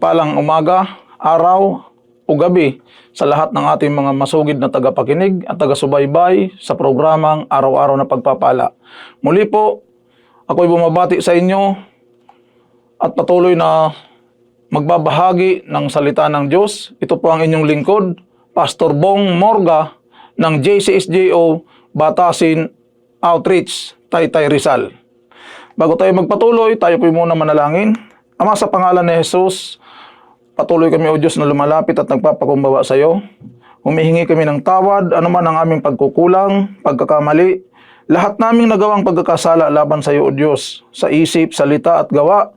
mapagpalang umaga, araw o gabi sa lahat ng ating mga masugid na tagapakinig at taga-subaybay sa programang Araw-Araw na Pagpapala. Muli po, ako'y bumabati sa inyo at patuloy na magbabahagi ng salita ng Diyos. Ito po ang inyong lingkod, Pastor Bong Morga ng JCSJO Batasin Outreach, Taytay Rizal. Bago tayo magpatuloy, tayo po muna manalangin. Ama, sa pangalan ni Jesus, patuloy kami, O Diyos, na lumalapit at nagpapakumbaba sa iyo. Humihingi kami ng tawad, anuman ang aming pagkukulang, pagkakamali, lahat naming nagawang pagkakasala laban sa iyo, O Diyos, sa isip, salita at gawa.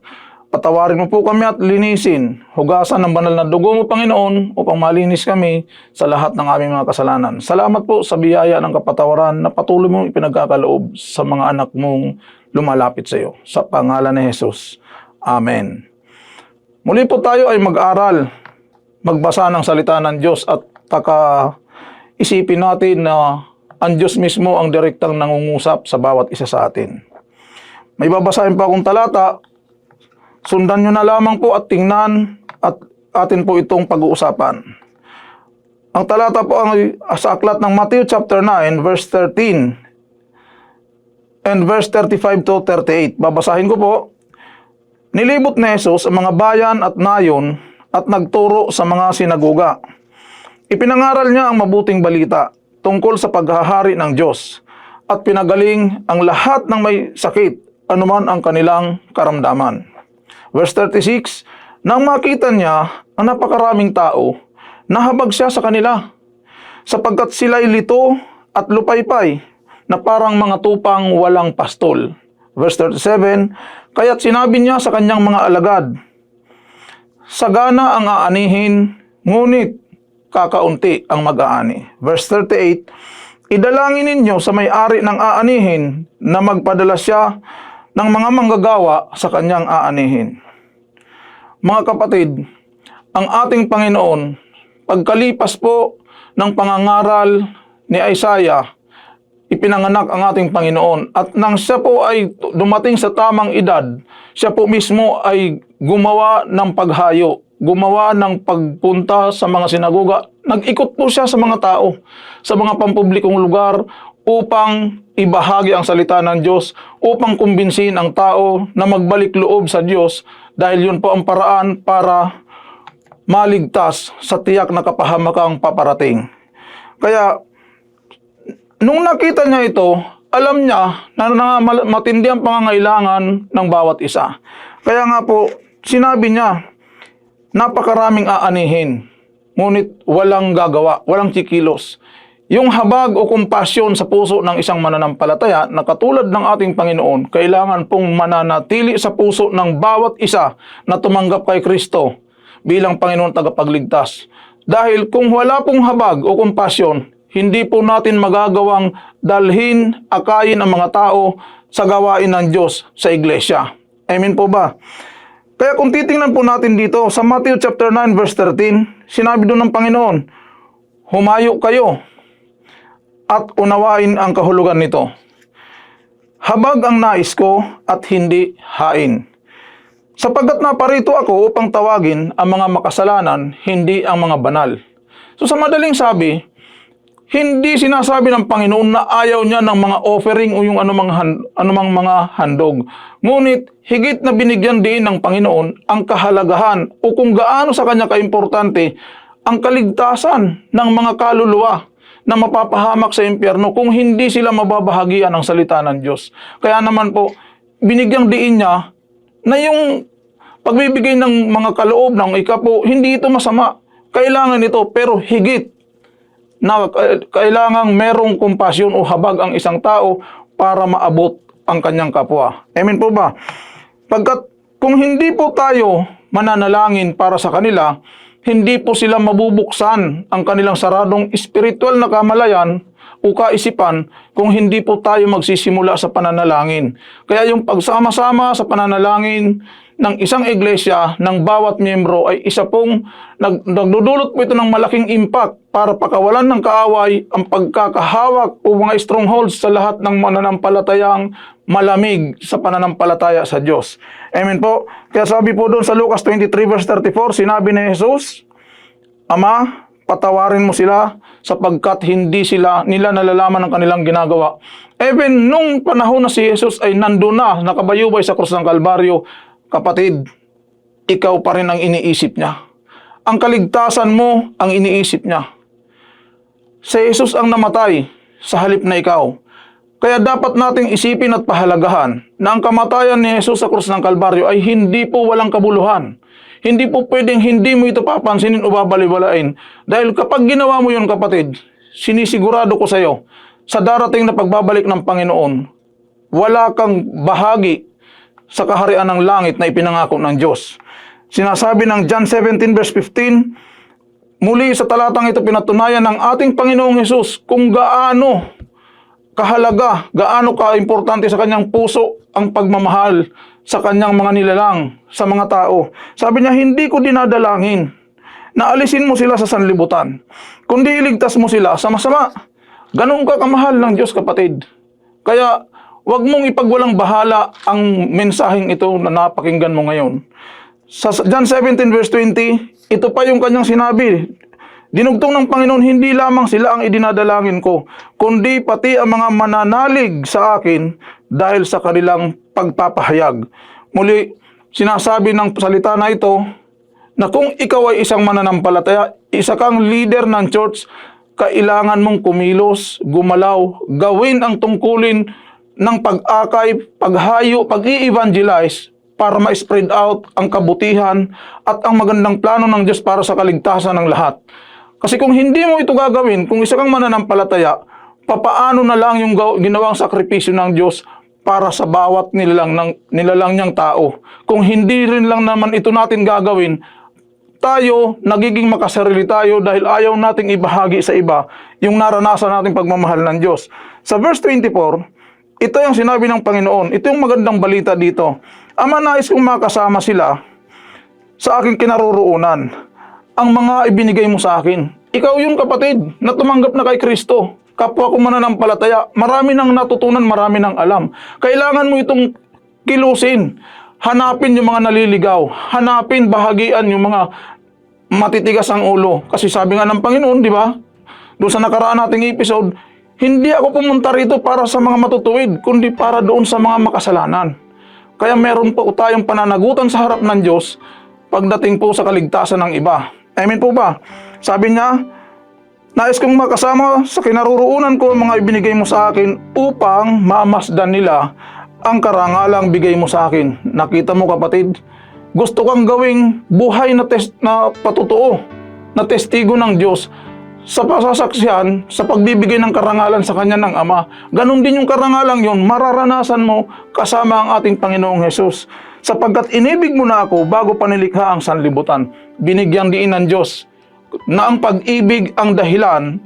Patawarin mo po kami at linisin, hugasan ng banal na dugo mo, Panginoon, upang malinis kami sa lahat ng aming mga kasalanan. Salamat po sa biyaya ng kapatawaran na patuloy mong ipinagkakaloob sa mga anak mong lumalapit sa iyo. Sa pangalan ni Jesus. Amen. Muli po tayo ay mag-aral, magbasa ng salita ng Diyos at isipin natin na ang Diyos mismo ang direktang nangungusap sa bawat isa sa atin. May babasahin pa akong talata. Sundan nyo na lamang po at tingnan at atin po itong pag-uusapan. Ang talata po ang sa aklat ng Matthew chapter 9 verse 13 and verse 35 to 38. Babasahin ko po. Nilibot ni Jesus ang mga bayan at nayon at nagturo sa mga sinagoga. Ipinangaral niya ang mabuting balita tungkol sa paghahari ng Diyos at pinagaling ang lahat ng may sakit, anuman ang kanilang karamdaman. Verse 36, nang makita niya ang napakaraming tao, nahabag siya sa kanila, sapagkat sila'y lito at lupaypay, na parang mga tupang walang pastol. Verse 37, kaya't sinabi niya sa kanyang mga alagad, sagana ang aanihin, ngunit kakaunti ang mag-aani. Verse 38, idalangin ninyo sa may-ari ng aanihin na magpadala siya ng mga manggagawa sa kanyang aanihin. Mga kapatid, ang ating Panginoon, pagkalipas po ng pangangaral ni Isaiah, ipinanganak ang ating Panginoon. At nang siya po ay dumating sa tamang edad, siya po mismo ay gumawa ng paghayo, gumawa ng pagpunta sa mga sinagoga. Nag-ikot po siya sa mga tao, sa mga pampublikong lugar, upang ibahagi ang salita ng Diyos, upang kumbinsin ang tao na magbalik loob sa Diyos, dahil yun po ang paraan para maligtas sa tiyak na kapahamakang paparating. Kaya, nung nakita niya ito, alam niya na matindi ang pangangailangan ng bawat isa. Kaya nga po, sinabi niya, napakaraming aanihin, ngunit walang gagawa, walang kikilos. Yung habag o kumpasyon sa puso ng isang mananampalataya na katulad ng ating Panginoon, kailangan pong mananatili sa puso ng bawat isa na tumanggap kay Kristo bilang Panginoon tagapagligtas. Dahil kung wala pong habag o kumpasyon, hindi po natin magagawang dalhin, akayin ang mga tao sa gawain ng Diyos sa iglesia. Amen po ba? Kaya kung titingnan po natin dito sa Matthew chapter 9 verse 13, sinabi doon ng Panginoon, humayo kayo at unawain ang kahulugan nito. Habag ang nais ko at hindi hain. Sapagkat naparito ako upang tawagin ang mga makasalanan, hindi ang mga banal. So sa madaling sabi, hindi sinasabi ng Panginoon na ayaw niya ng mga offering o yung anumang mga handog. Ngunit higit na binigyan din ng Panginoon ang kahalagahan o kung gaano sa kanya kaimportante ang kaligtasan ng mga kaluluwa na mapapahamak sa impyerno kung hindi sila mababahagian ng salita ng Diyos. Kaya naman po, binigyang diin niya na yung pagbibigay ng mga kaloob ng ikapo, hindi ito masama. Kailangan ito, pero higit na kailangang merong kumpasyon o habag ang isang tao para maabot ang kanyang kapwa. Amen po ba? Pagkat kung hindi po tayo mananalangin para sa kanila, hindi po sila mabubuksan ang kanilang saradong espiritual na kamalayan o kaisipan kung hindi po tayo magsisimula sa pananalangin. Kaya yung pagsama-sama sa pananalangin, ng isang iglesia ng bawat miyembro ay isa pong nagdudulot po ito ng malaking impact para pakawalan ng kaaway ang pagkakahawak o mga strongholds sa lahat ng mananampalatayang malamig sa pananampalataya sa Diyos. Amen po. Kaya sabi po doon sa Lucas 23 verse 34, sinabi ni Jesus, Ama, patawarin mo sila sapagkat hindi nila nalalaman ang kanilang ginagawa. Even nung panahon na si Jesus ay nandun na, nakabayubay sa krus ng Kalbaryo, kapatid, ikaw pa rin ang iniisip niya. Ang kaligtasan mo ang iniisip niya. Si Jesus ang namatay sa halip na ikaw. Kaya dapat nating isipin at pahalagahan na ang kamatayan ni Jesus sa krus ng Kalbaryo ay hindi po walang kabuluhan. Hindi po pwedeng hindi mo ito papansinin o babaliwalain. Dahil kapag ginawa mo yun, kapatid, sinisigurado ko sa iyo, sa darating na pagbabalik ng Panginoon, wala kang bahagi sa kaharian ng langit na ipinangako ng Diyos. Sinasabi ng John 17 verse 15, muli sa talatang ito pinatunayan ng ating Panginoong Hesus kung gaano kahalaga, gaano ka-importante sa kanyang puso ang pagmamahal sa kanyang mga nilalang, sa mga tao. Sabi niya, hindi ko dinadalangin na alisin mo sila sa sanlibutan, kundi iligtas mo sila sa masama. Ganun ka kamahal ng Diyos, kapatid. Kaya, wag mong ipagwalang bahala ang mensaheng ito na napakinggan mo ngayon. Sa John 17 verse 20, ito pa yung kanyang sinabi, dinugtong ng Panginoon, hindi lamang sila ang idinadalangin ko, kundi pati ang mga mananalig sa akin dahil sa kanilang pagpapahayag. Muli, sinasabi ng salita na ito, na kung ikaw ay isang mananampalataya, isa kang leader ng church, kailangan mong kumilos, gumalaw, gawin ang tungkulin ng pag-akay, paghayo, pag-i-evangelize para ma-spread out ang kabutihan at ang magandang plano ng Diyos para sa kaligtasan ng lahat. Kasi kung hindi mo ito gagawin, kung isa kang mananampalataya, papaano na lang yung ginawang sakripisyo ng Diyos para sa bawat nilalang niyang tao? Kung hindi rin lang naman ito natin gagawin, tayo, nagiging makasarili tayo dahil ayaw nating ibahagi sa iba yung naranasan nating pagmamahal ng Diyos. Sa verse 24, ito yung sinabi ng Panginoon. Ito yung magandang balita dito. Ama, nais kong makasama sila sa aking kinaroroonan. Ang mga ibinigay mo sa akin. Ikaw yung kapatid na tumanggap na kay Kristo. Kapwa ko mananampalataya. Marami nang natutunan, marami nang alam. Kailangan mo itong kilusin. Hanapin yung mga naliligaw. Hanapin, bahagian yung mga matitigas ang ulo. Kasi sabi nga ng Panginoon, di ba? Doon sa nakaraan nating episode, hindi ako pumunta rito para sa mga matutuwid, kundi para doon sa mga makasalanan. Kaya meron po tayong pananagutan sa harap ng Diyos pagdating po sa kaligtasan ng iba. Amen po ba? Sabi niya, nais kong makasama sa kinaroroonan ko ang mga ibinigay mo sa akin upang mamasdan nila ang karangalang bigay mo sa akin. Nakita mo, kapatid, gusto kang gawing buhay na patutuo, na testigo ng Diyos sa pasasaksihan, sa pagbibigay ng karangalan sa Kanya ng Ama. Ganon din yung karangalang yon, mararanasan mo kasama ang ating Panginoong Hesus. Sapagkat inibig mo na ako bago panilikha ang sanlibutan. Binigyan diin ng Diyos na ang pag-ibig ang dahilan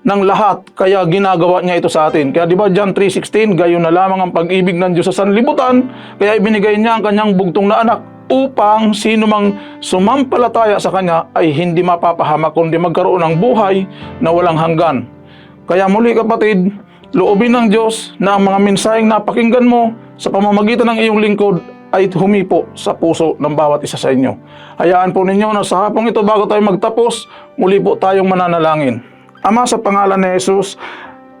ng lahat, kaya ginagawa niya ito sa atin. Kaya di ba John 3:16, gayon na lamang ang pag-ibig ng Diyos sa sanlibutan, kaya ibinigay niya ang kanyang bugtong na anak upang sino mang sumampalataya sa kanya ay hindi mapapahamak kundi magkaroon ng buhay na walang hanggan. Kaya muli, kapatid, loobin ng Diyos na ang mga mensaheng napakinggan mo sa pamamagitan ng iyong lingkod ay humipo sa puso ng bawat isa sa inyo. Hayaan po ninyo na sa hapong ito, bago tayo magtapos, muli po tayong mananalangin. Ama, sa pangalan ni Jesus,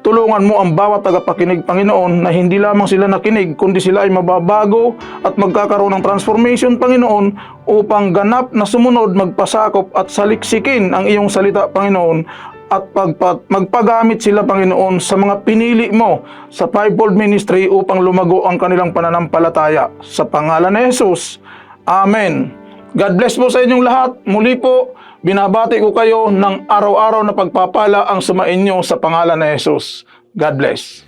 tulungan mo ang bawat tagapakinig, Panginoon, na hindi lamang sila nakinig, kundi sila ay mababago at magkakaroon ng transformation, Panginoon, upang ganap na sumunod, magpasakop at saliksikin ang iyong salita, Panginoon, at magpagamit sila, Panginoon, sa mga pinili mo sa fivefold ministry upang lumago ang kanilang pananampalataya. Sa pangalan ni Jesus, Amen. God bless po sa inyong lahat. Muli po, binabati ko kayo ng araw-araw na pagpapala ang sumainyo sa pangalan ni Jesus. God bless.